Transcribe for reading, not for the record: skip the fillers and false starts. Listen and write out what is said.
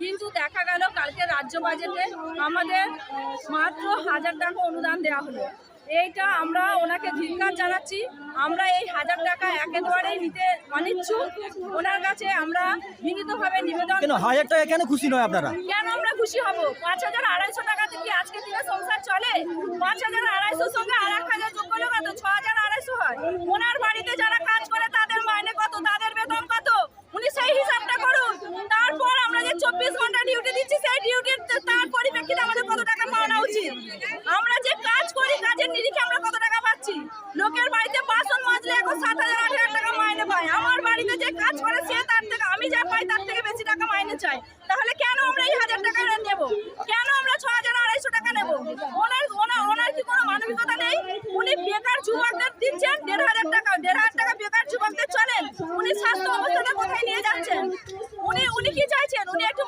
কিন্তু দেখা গেল কালকে রাজ্য বাজেটে আমাদের মাত্র 1000 টাকা অনুদান দেওয়া হলো। এইটা আমরা ওনাকে ধিক্কার জানাচ্ছি। আমরা এই 1000 টাকা একেবারেই নিতে অনিচ্ছুক। ওনার কাছে আমরা বিনীতভাবে নিবেদন। কেন 1000 টাকা কেন খুশি নয় আপনারা? কেন আমরা খুশি হব? 5200 টাকাতে কি আজকে দিনে সংসার চলে? 5200 সঙ্গে আর 1000 যোগ করলে কত? 6200 হয়। ওনার বাড়িতে যারা কাজ করে তাদের মাইনে কত, তাদের বেতন কত, উনি সেই হিসাবটা করুন। তারপর আমরা যে 24 ঘন্টা ডিউটি দিচ্ছি সেই ডিউটির তার পরিপ্রেক্ষিতে আমাদের কত টাকা পাওয়া উচিত? আমরা যে কাজ করি কাজের নিরিখে আমরা কত টাকা পাচ্ছি? লোকের বাড়িতে বাসন মাজলে এখন 7000 8000 টাকা মাইনে পায়। আমার বাড়িতে যে কাজ করে সে তার থেকে, আমি যা পাই তার থেকে বেশি টাকা মাইনে চাই। তাহলে কেন আমরা এই 1000 টাকা নেব? কেন আমরা 6200 টাকা নেব? ওনার কি কোনো মানবিকতা নেই? উনি বেকার যুবকদের দিচ্ছেন 1500 টাকা, 1500 টাকা বেকার যুবকদের চলেন। উনি স্বাস্থ্য অবস্থাটা কোথায় নিয়ে যাচ্ছেন? উনি কি চাইছেন? উনি একটু